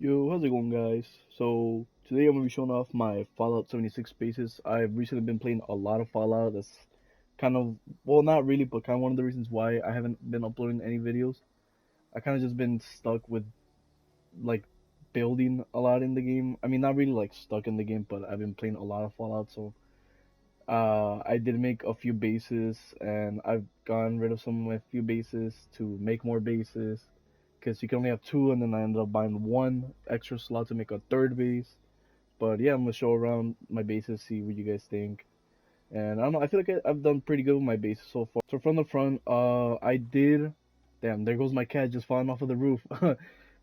Yo, how's it going, guys? So today I'm gonna be showing off my Fallout 76 bases. I've recently been playing a lot of Fallout. That's kind of, well, not really, but kind of one of the reasons why I haven't been uploading any videos. I kind of just been stuck with like building a lot in the game. I mean, not really like stuck in the game, but I've been playing a lot of Fallout. So I did make a few bases, and I've gotten rid of some of my few bases to make more bases because you can only have two, and then I ended up buying one extra slot to make a third base. But yeah, I'm gonna show around my bases, see what you guys think. And I don't know, I feel like I've done pretty good with my bases so far. So from the front, I did. Damn, there goes my cat just falling off of the roof.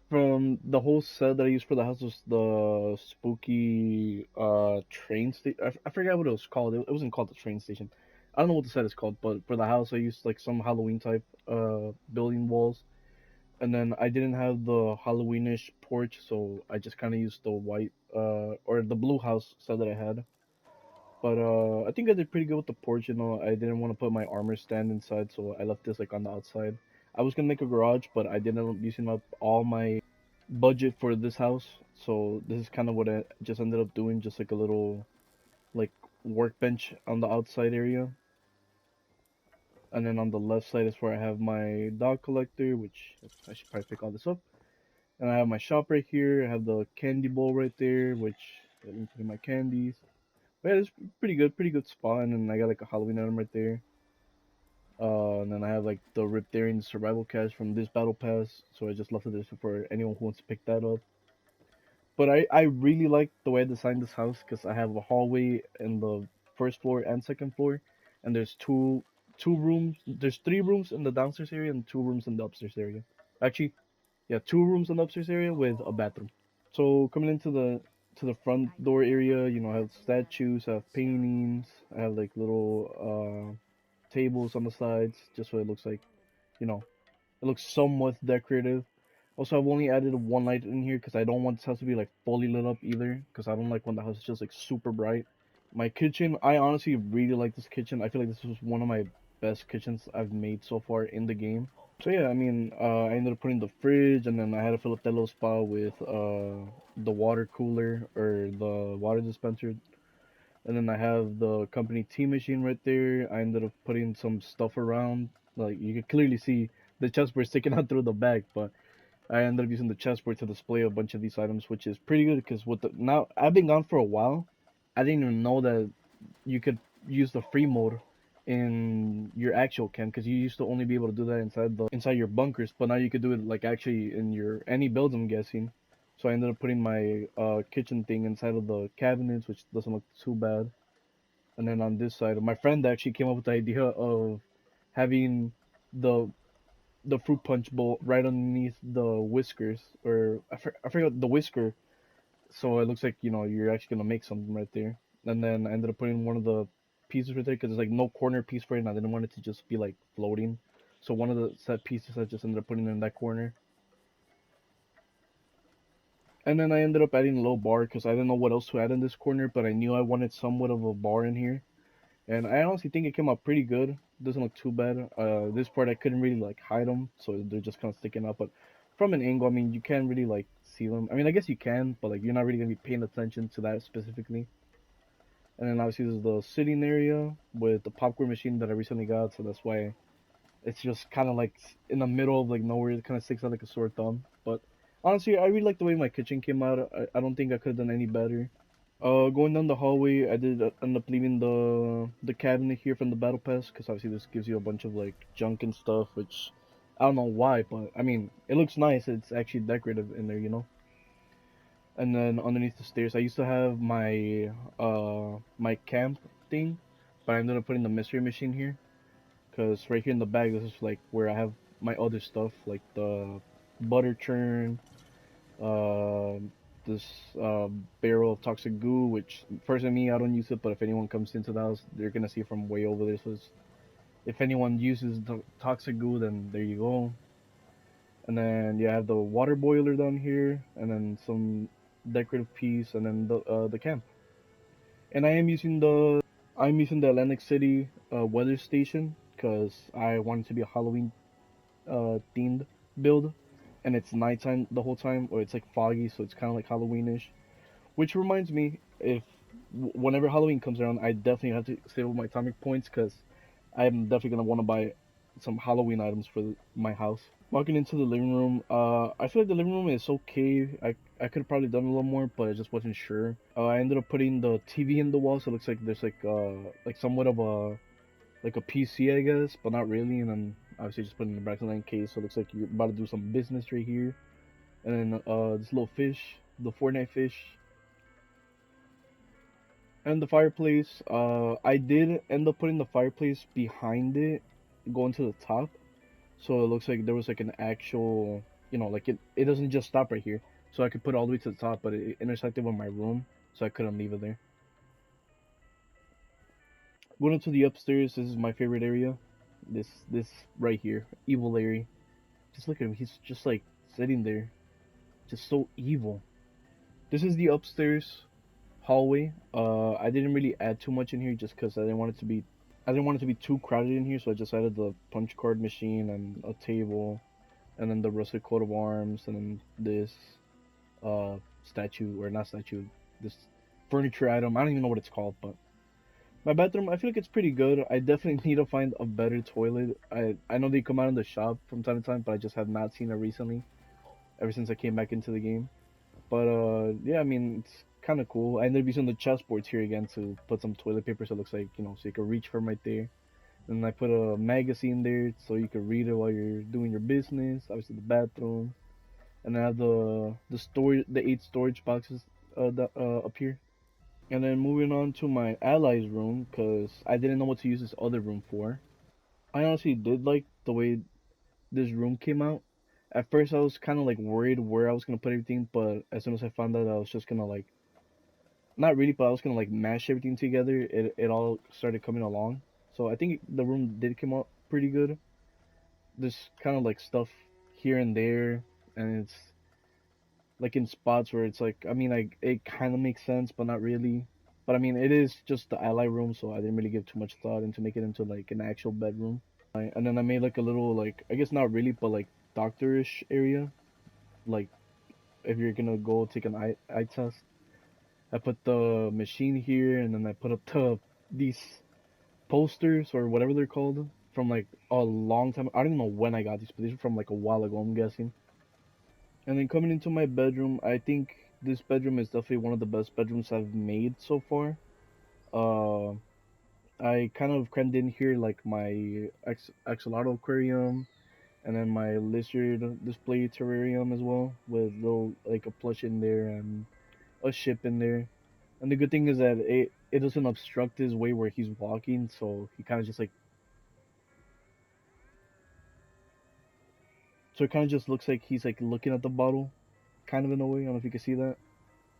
From the whole set that I used for the house was the spooky train station. I forgot what it was called. It wasn't called the train station. I don't know what the set is called, but for the house I used like some Halloween type building walls. And then I didn't have the Halloweenish porch, so I just kind of used the white or the blue house set that I had. But I think I did pretty good with the porch. I didn't want to put my armor stand inside, so I left this like on the outside. I was gonna make a garage, but I didn't end up using up all my budget for this house, so this is kind of what I just ended up doing, just like a little like workbench on the outside area. And then on the left side is where I have my dog collector, which I should probably pick all this up. And I have my shop right here. I have the candy bowl right there, which let me put in my candies. But yeah, it's pretty good spot. And then I got like a Halloween item right there. And then I have like the Riptarian survival cache from this battle pass, so I just left it there for anyone who wants to pick that up. But I really like the way I designed this house because I have a hallway in the first floor and second floor, and there's two rooms. There's three rooms in the downstairs area and two rooms in the upstairs area. Actually, yeah, two rooms in the upstairs area with a bathroom. So coming into the front door area, I have statues, I have paintings, I have like little tables on the sides, just so it looks like, you know, it looks somewhat decorative. Also, I've only added one light in here because I don't want this house to be like fully lit up either, because I don't like when the house is just like super bright. My kitchen, I honestly really like this kitchen. I feel like this was one of my best kitchens I've made so far in the game. So yeah, I mean, I ended up putting the fridge, and then I had to fill up that little spot with the water cooler or the water dispenser, and then I have the company tea machine right there. I ended up putting some stuff around, like you can clearly see the chessboard sticking out through the back, but I ended up using the chessboard to display a bunch of these items, which is pretty good because with the now I've been gone for a while. I didn't even know that you could use the free mode in your actual camp because you used to only be able to do that inside your bunkers, but now you could do it like actually in your any builds, I'm guessing. So I ended up putting my kitchen thing inside of the cabinets, which doesn't look too bad. And then on this side, my friend actually came up with the idea of having the the fruit punch bowl right underneath the whiskers, or I forgot the whisker, so it looks like you're actually gonna make something right there. And then I ended up putting one of the pieces right there because there's like no corner piece for it, and I didn't want it to just be like floating. So one of the set pieces I just ended up putting in that corner. And then I ended up adding a little bar because I didn't know what else to add in this corner, but I knew I wanted somewhat of a bar in here. And I honestly think it came out pretty good. Doesn't look too bad. This part I couldn't really like hide them, so they're just kind of sticking out. But from an angle, I mean, you can't really like see them. I mean, I guess you can, but like you're not really gonna be paying attention to that specifically. And then obviously there's the sitting area with the popcorn machine that I recently got, so that's why it's just kind of like in the middle of like nowhere. It kind of sticks out like a sore thumb. But honestly, I really like the way my kitchen came out. I don't think I could have done any better. Going down the hallway, I did end up leaving the cabinet here from the battle pass because obviously this gives you a bunch of like junk and stuff, which I don't know why, but I mean it looks nice. It's actually decorative in there. And then underneath the stairs, I used to have my camp thing, but I ended up putting the mystery machine here because right here in the bag, this is like where I have my other stuff like the butter churn, um, this barrel of toxic goo, which personally me, I don't use it, but if anyone comes into the house, they're gonna see it from way over there. So if anyone uses the toxic goo, then there you go. And then you have the water boiler down here, and then some decorative piece, and then the camp. And I'm using the Atlantic City weather station because I want it to be a Halloween themed build. and it's nighttime the whole time, or it's like foggy, so it's kind of like Halloweenish. Which reminds me, if whenever Halloween comes around, I definitely have to save up my atomic points because I'm definitely gonna want to buy some Halloween items for my house. Walking into the living room, I feel like the living room is okay. I could have probably done a little more, but I just wasn't sure. I ended up putting the TV in the wall, so it looks like there's like somewhat of a like a PC, I guess, but not really. And then obviously just putting the Braxton case, so it looks like you're about to do some business right here. And then this little fish, the Fortnite fish, and the fireplace. I did end up putting the fireplace behind it, going to the top. So it looks like there was like an actual, like it doesn't just stop right here. So I could put it all the way to the top, but it intersected with my room, so I couldn't leave it there. Going into the upstairs, this is my favorite area. This right here, evil Larry. Just look at him. He's just like sitting there, just so evil. This is the upstairs hallway. I didn't really add too much in here just because I didn't want it to be too crowded in here, so I just added the punch card machine and a table, and then the rusted coat of arms, and then this statue, or not statue, this furniture item. I don't even know what it's called, but my bathroom, I feel like it's pretty good. I definitely need to find a better toilet. I know they come out in the shop from time to time, but I just have not seen it recently, ever since I came back into the game. But yeah, I mean, it's kind of cool. I ended up using the chessboards here again to put some toilet paper, so it looks like, so you can reach from right there. And I put a magazine there so you can read it while you're doing your business. Obviously the bathroom, and I have the 8 storage boxes up here. And then moving on to my allies room, cause I didn't know what to use this other room for. I honestly did like the way this room came out. At first, I was kind of like worried where I was gonna put everything, but as soon as I found out I was just gonna like, not really, but I was gonna like mash everything together, it all started coming along. So I think the room did come out pretty good. There's kind of like stuff here and there, and it's like in spots where it's like, I mean, like it kind of makes sense, but not really. But I mean, it is just the ally room, so I didn't really give too much thought into make it into like an actual bedroom. And then I made like a little, like, I guess not really, but like doctorish area, like if you're gonna go take an eye test. I put the machine here, and then I put up these posters or whatever they're called from like a long time. I don't even know when I got these, but these are from like a while ago, I'm guessing. And then coming into my bedroom, I think this bedroom is definitely one of the best bedrooms I've made so far. Uh, I kind of crammed in here like my axolotl aquarium, and then my lizard display terrarium as well, with little like a plush in there and a ship in there. And the good thing is that it doesn't obstruct his way where he's walking, so he kind of just like, so it kind of just looks like he's like looking at the bottle, kind of in a way. I don't know if you can see that.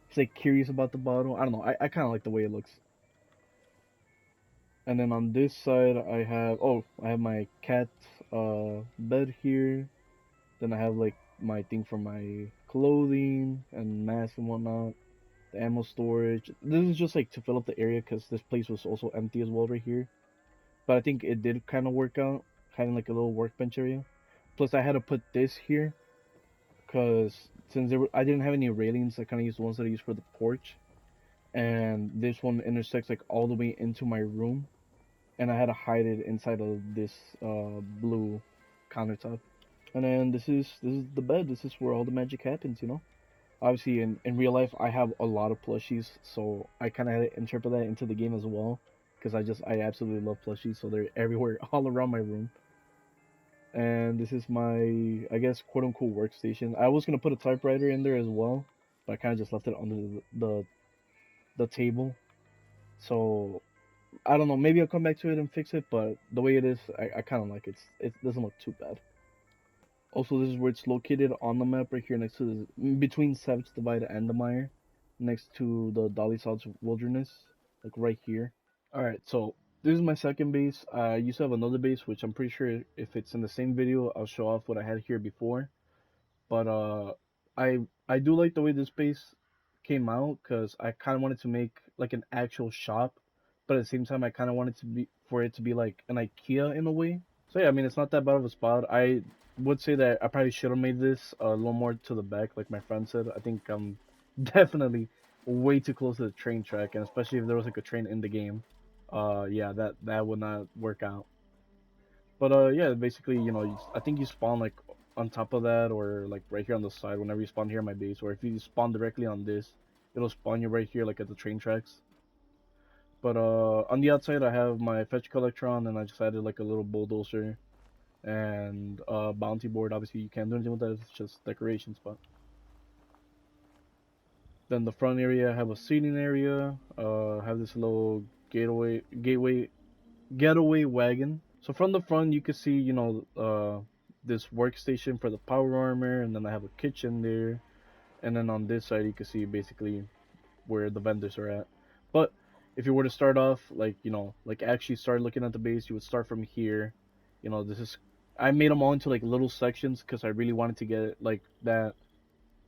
He's like curious about the bottle. I don't know. I kind of like the way it looks. And then on this side, I have my cat bed here. Then I have like my thing for my clothing and masks and whatnot. The ammo storage. This is just like to fill up the area because this place was also empty as well right here. But I think it did kind of work out, having like a little workbench area. Plus, I had to put this here because since I didn't have any railings, I kind of used the ones that I used for the porch. And this one intersects like all the way into my room, and I had to hide it inside of this blue countertop. And then this is the bed. This is where all the magic happens. Obviously, in real life, I have a lot of plushies, so I kind of had to interpret that into the game as well, because I absolutely love plushies, so they're everywhere, all around my room. And this is my, I guess, quote unquote workstation. I was gonna put a typewriter in there as well, but I kind of just left it under the table. So I don't know. Maybe I'll come back to it and fix it, but the way it is, I kind of like it. It doesn't look too bad. Also, this is where it's located on the map, right here next to between Savage Divide and the Mire, next to the Dolly Salt's Wilderness, like right here. All right, so this is my second base. I used to have another base, which I'm pretty sure if it's in the same video, I'll show off what I had here before. But I do like the way this base came out because I kind of wanted to make like an actual shop, but at the same time I kind of wanted to be for it to be like an IKEA in a way. So yeah, I mean, it's not that bad of a spot. I would say that I probably should have made this a little more to the back, like my friend said. I think I'm definitely way too close to the train track, and especially if there was like a train in the game, yeah, that would not work out. But yeah, basically, I think you spawn like on top of that, or like right here on the side whenever you spawn here at my base, or if you spawn directly on this, it'll spawn you right here like at the train tracks. But on the outside, I have my fetch collectron, and I just added like a little bulldozer and bounty board. Obviously, you can't do anything with that; it's just decoration spot. Then the front area, I have a seating area. I have this little getaway wagon. So from the front, you can see, this workstation for the power armor, and then I have a kitchen there. And then on this side, you can see basically where the vendors are at. But if you were to start off, like, like actually start looking at the base, you would start from here. This is, I made them all into like little sections because I really wanted to get like that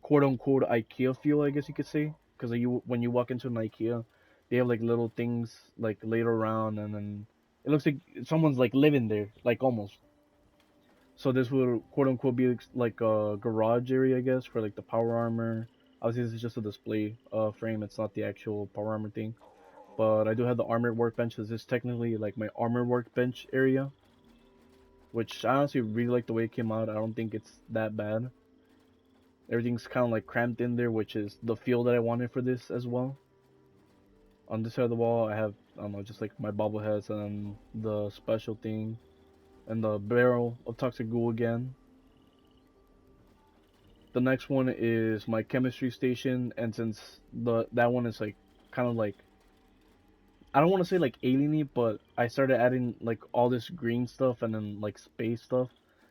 quote unquote IKEA feel, I guess you could say. Because when you walk into an IKEA, they have like little things like laid around, and then it looks like someone's like living there, like almost. So this would quote unquote be like a garage area, I guess, for like the power armor. Obviously, this is just a display frame. It's not the actual power armor thing. But I do have the armored workbench. This is technically like my armor workbench area, which I honestly really like the way it came out. I don't think it's that bad. Everything's kind of like cramped in there, which is the feel that I wanted for this as well. On this side of the wall, I have, I don't know, just like my bobbleheads and the special thing and the barrel of toxic goo again. The next one is my chemistry station, and since that one is like kind of like, I don't want to say like alieny, but I started adding like all this green stuff and then like space stuff.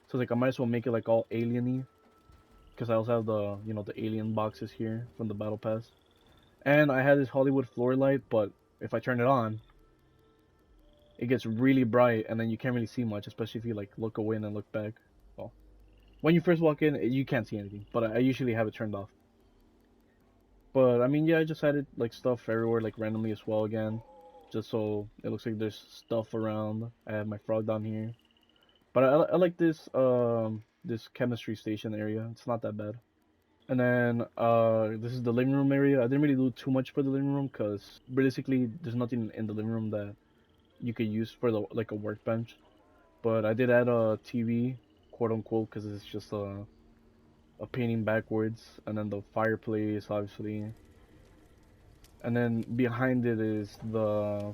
So like I might as well make it like all alieny because I also have the the alien boxes here from the battle pass. And I had this Hollywood floor light, but if I turn it on, it gets really bright, and then you can't really see much, especially if you like look away and then look back. Well, when you first walk in, you can't see anything, but I usually have it turned off. But I mean, yeah, I just added like stuff everywhere, like randomly as well again, just so it looks like there's stuff around. I have my frog down here, but I like this chemistry station area. It's not that bad. And then this is the living room area. I didn't really do too much for the living room because realistically, there's nothing in the living room that you could use for the like a workbench. But I did add a TV, quote unquote, because it's just a painting backwards, and then the fireplace, obviously, and then behind it is the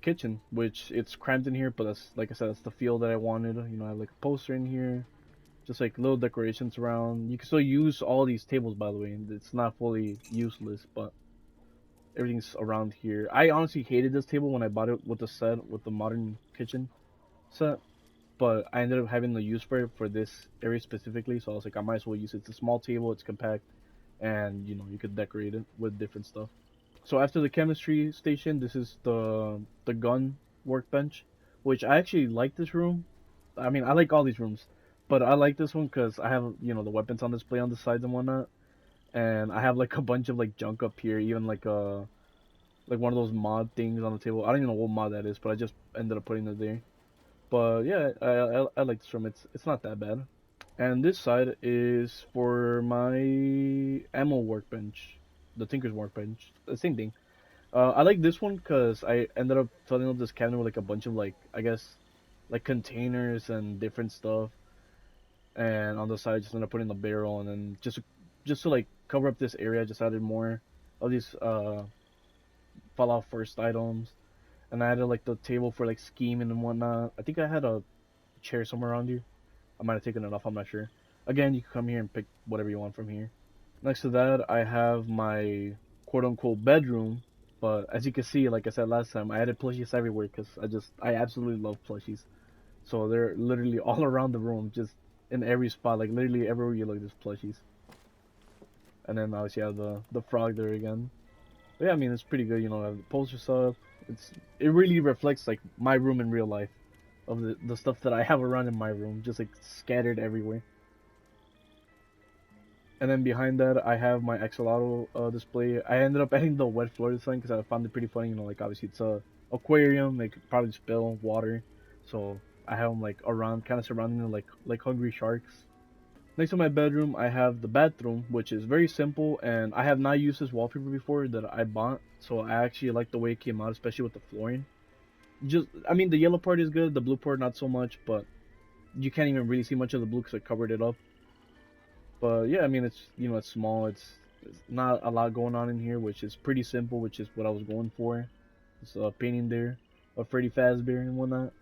kitchen, which it's cramped in here, but that's like I said, that's the feel that I wanted. I have like a poster in here, just like little decorations around. You can still use all these tables, by the way. It's not fully useless, but everything's around here. I honestly hated this table when I bought it with the set with the modern kitchen set, but I ended up having the use for it for this area specifically. So I was like, I might as well use it. It's a small table, it's compact, and you could decorate it with different stuff. So after the chemistry station, this is the gun workbench, which I actually like this room. I mean, I like all these rooms, but I like this one because I have the weapons on display on the sides and whatnot, and I have like a bunch of like junk up here, even like one of those mod things on the table. I don't even know what mod that is, but I just ended up putting it there. But yeah, I like this room. It's not that bad. And this side is for my ammo workbench, the Tinker's workbench. The same thing. I like this one because I ended up filling up this cabinet with like a bunch of like I guess like containers and different stuff. And on the side, I just ended up putting the barrel, and then just to like cover up this area, I just added more of these Fallout First items. And I added like the table for like scheming and whatnot. I think I had a chair somewhere around here. I might have taken it off. I'm not sure. Again, you can come here and pick whatever you want from here. Next to that, I have my quote unquote bedroom. But as you can see, like I said last time, I added plushies everywhere because I absolutely love plushies. So they're literally all around the room, just in every spot. Like literally everywhere you look, there's plushies. And then obviously I have the frog there again. But yeah, I mean it's pretty good. I have the posters up. It really reflects like my room in real life of the stuff that I have around in my room, just like scattered everywhere. And then behind that, I have my Axolotl display. I ended up adding the wet floor design because I found it pretty funny. Like obviously it's aquarium. They could probably spill water, so I have them like around, kind of surrounding them like hungry sharks. Next to my bedroom, I have the bathroom, which is very simple, and I have not used this wallpaper before that I bought, so I actually like the way it came out, especially with the flooring. Just, I mean, the yellow part is good, the blue part not so much, but you can't even really see much of the blue because I covered it up. But yeah, I mean, it's it's small, it's not a lot going on in here, which is pretty simple, which is what I was going for. It's a painting there of Freddy Fazbear and whatnot.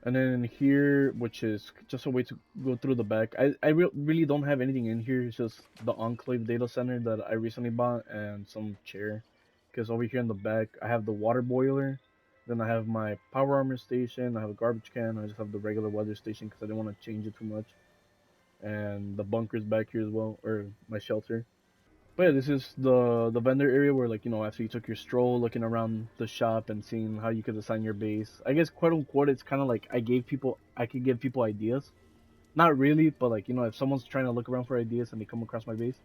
And then in here, which is just a way to go through the back. Really don't have anything in here. It's just the Enclave data center that I recently bought and some chair. Because over here in the back, I have the water boiler. Then I have my power armor station. I have a garbage can. I just have the regular weather station because I didn't want to change it too much. And the bunkers back here as well, or my shelter. But yeah, this is the vendor area where, like, after you took your stroll, looking around the shop and seeing how you could assign your base. I guess, quote unquote, it's kind of like I could give people ideas. Not really, but like, if someone's trying to look around for ideas and they come across my base,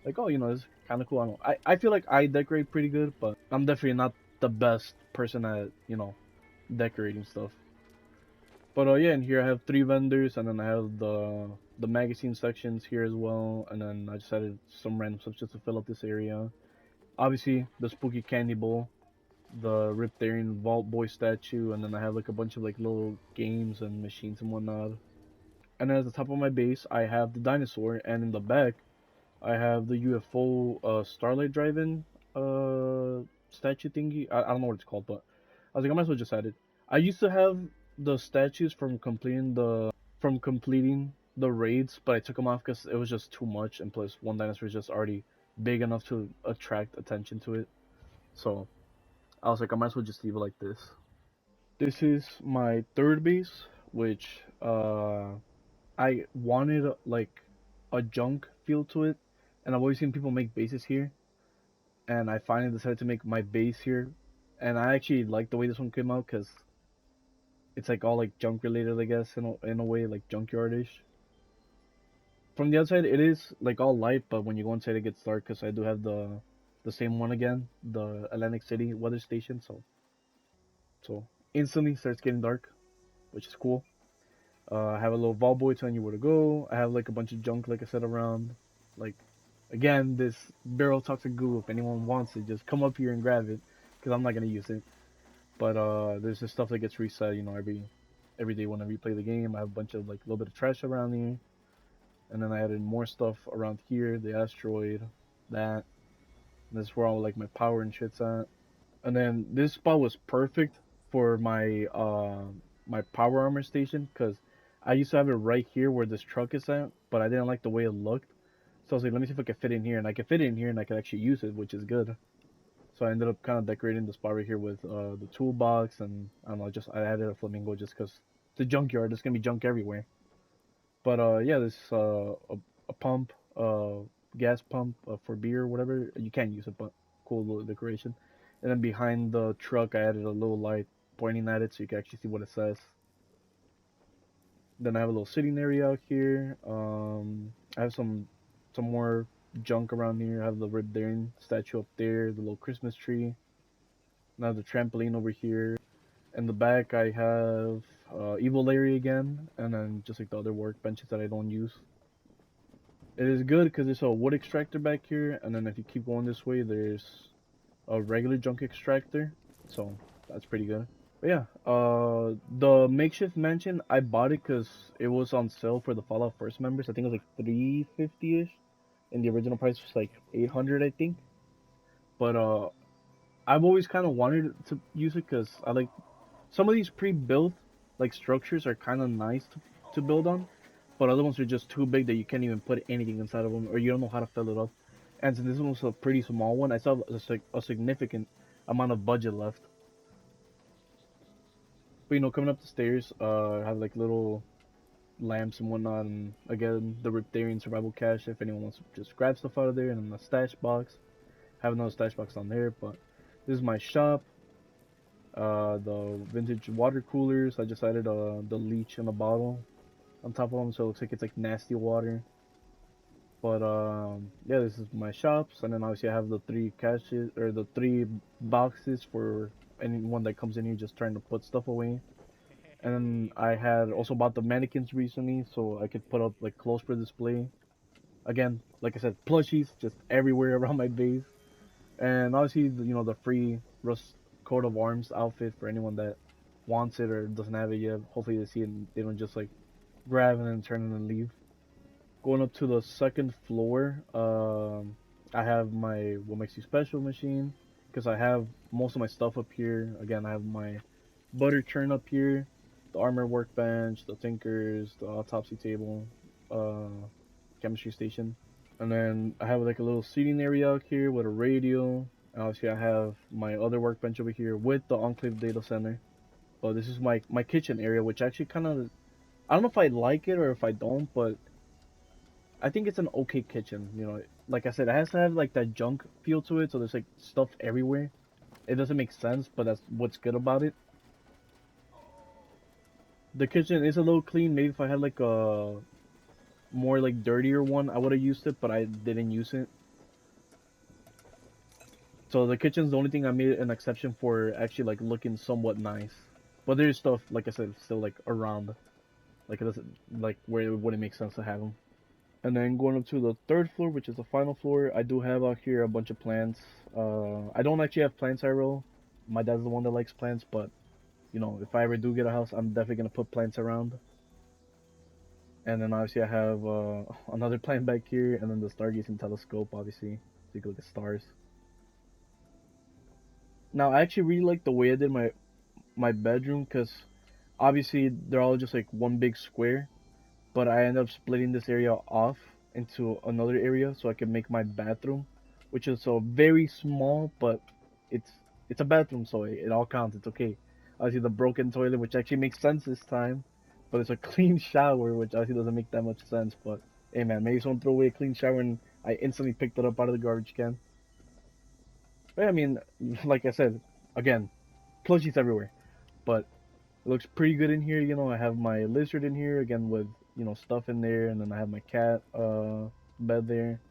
like, oh, it's kind of cool. I don't know. I feel like I decorate pretty good, but I'm definitely not the best person at decorating stuff. But yeah, and here I have three vendors, and then I have the magazine sections here as well, and then I just added some random stuff just to fill up this area. Obviously, the spooky candy bowl, the Riptarian Vault Boy statue, and then I have like a bunch of like little games and machines and whatnot. And then at the top of my base, I have the dinosaur, and in the back, I have the UFO Starlight Drive-In statue thingy. I don't know what it's called, but I was like, I might as well just add it. I used to have the statues from completing the raids, but I took them off because it was just too much, and plus one dinosaur is just already big enough to attract attention to it. So I was like, I might as well just leave it like this. This is my third base, which I wanted like a junk feel to it, and I've always seen people make bases here, and I finally decided to make my base here, and I actually like the way this one came out because it's like all like junk related, I guess, in a way, like junkyardish. From the outside, it is like all light, but when you go inside, it gets dark because I do have the same one again, the Atlantic City weather station, so instantly starts getting dark, which is cool. I have a little Vault Boy telling you where to go. I have like a bunch of junk, like I said, around. Like, again, this barrel toxic goo. If anyone wants it, just come up here and grab it, because I'm not gonna use it. But there's this stuff that gets reset, every day whenever you play the game. I have a bunch of like a little bit of trash around here, and then I added more stuff around here. The asteroid, that. And this is where all like my power and shit's at. And then this spot was perfect for my power armor station because I used to have it right here where this truck is at, but I didn't like the way it looked. So I was like, let me see if I can fit in here, and I can fit in here, and I can actually use it, which is good. So I ended up kind of decorating the spot right here with the toolbox, and I don't know, just I added a flamingo just because the junkyard. There's gonna be junk everywhere. But yeah, this a pump, gas pump for beer, or whatever. You can't use it, but cool little decoration. And then behind the truck, I added a little light pointing at it so you can actually see what it says. Then I have a little sitting area out here. I have some more junk around here. I have the Red Daring statue up there, the little Christmas tree. Now the trampoline over here. In the back, I have Evil Larry again, and then just like the other workbenches that I don't use. It is good because there's a wood extractor back here, and then if you keep going this way, there's a regular junk extractor. So that's pretty good. But yeah, the makeshift mansion, I bought it because it was on sale for the Fallout First members. I think it was like 350 ish, and the original price was like 800, I think. But I've always kind of wanted to use it because I like some of these pre-built like structures are kind of nice to build on, but other ones are just too big that you can't even put anything inside of them, or you don't know how to fill it up. And since this one was a pretty small one, I saw a significant amount of budget left. But coming up the stairs, I have like little lamps and whatnot, and again the Riptarian survival cache if anyone wants to just grab stuff out of there, and then the stash box. I have another stash box on there, but this is my shop. The vintage water coolers. I just added the leech in a bottle on top of them, so it looks like it's like nasty water. But yeah, this is my shops, and then obviously I have the three caches or the three boxes for anyone that comes in here just trying to put stuff away. And then I had also bought the mannequins recently, so I could put up like clothes for display. Again, like I said, plushies just everywhere around my base. And obviously, the free Rust coat of arms outfit for anyone that wants it or doesn't have it yet. Hopefully they see it and they don't just like grab and then turn it and leave. Going up to the second floor, I have my What Makes You Special machine because I have most of my stuff up here. Again, I have my butter churn up here, the armor workbench, the tinkers, the autopsy table, uh, chemistry station. And then I have like a little seating area out here with a radio. And obviously, I have my other workbench over here with the Enclave data center. But this is my kitchen area, which actually kind of I don't know if I like it or if I don't, but I think it's an okay kitchen. Like I said, it has to have like that junk feel to it, so there's like stuff everywhere. It doesn't make sense, but that's what's good about it. The kitchen is a little clean. Maybe if I had like a more like dirtier one, I would have used it, but I didn't use it. So the kitchen's the only thing I made an exception for actually like looking somewhat nice. But there's stuff, like I said, still like around. Like it doesn't like where it wouldn't make sense to have them. And then going up to the third floor, which is the final floor, I do have out here a bunch of plants. I don't actually have plants IRL. My dad's the one that likes plants, but if I ever do get a house, I'm definitely gonna put plants around. And then obviously I have another plant back here, and then the stargazing telescope, obviously, so you can look at stars. Now I actually really like the way I did my bedroom, because obviously they're all just like one big square, but I end up splitting this area off into another area so I can make my bathroom, which is so very small, but it's it's a bathroom, so it all counts. It's okay. Obviously, the broken toilet, which actually makes sense this time, but it's a clean shower, which obviously doesn't make that much sense. But hey, man, maybe someone threw away a clean shower and I instantly picked it up out of the garbage can. But yeah, I mean, like I said, again, plushies everywhere, but it looks pretty good in here. I have my lizard in here again with stuff in there, and then I have my cat bed there.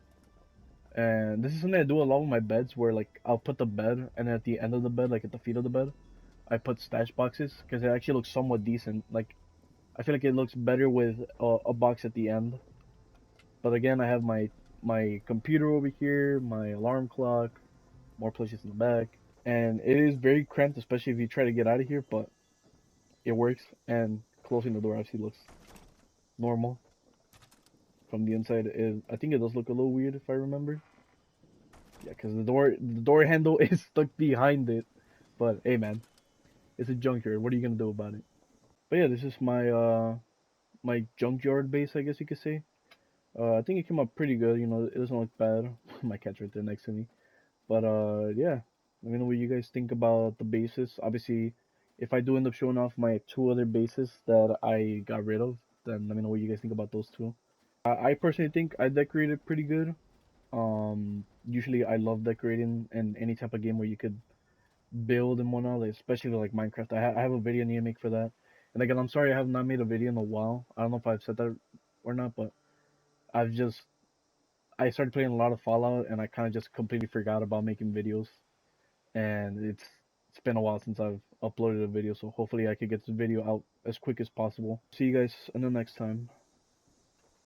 And this is something I do a lot with my beds, where like I'll put the bed, and then at the end of the bed, like at the feet of the bed, I put stash boxes because it actually looks somewhat decent. Like I feel like it looks better with a box at the end. But again, I have my computer over here, my alarm clock, more places in the back, and it is very cramped, especially if you try to get out of here. But it works, and closing the door actually looks normal from the inside. I think it does look a little weird if I remember. Yeah, because the door handle is stuck behind it. But hey, man, it's a junkyard. What are you gonna do about it? But yeah, this is my junkyard base, I guess you could say. I think it came up pretty good. It doesn't look bad. My cat's right there next to me. But yeah, let me know what you guys think about the bases. Obviously, if I do end up showing off my two other bases that I got rid of, then let me know what you guys think about those two. I personally think I decorated pretty good. Usually I love decorating in any type of game where you could build and whatnot, like, especially like Minecraft. I have a video I need to make for that. And again, I'm sorry I have not made a video in a while. I don't know if I've said that or not, but I've just I started playing a lot of Fallout and I kind of just completely forgot about making videos. And it's been a while since I've uploaded a video, so hopefully I could get this video out as quick as possible. See you guys in the next time.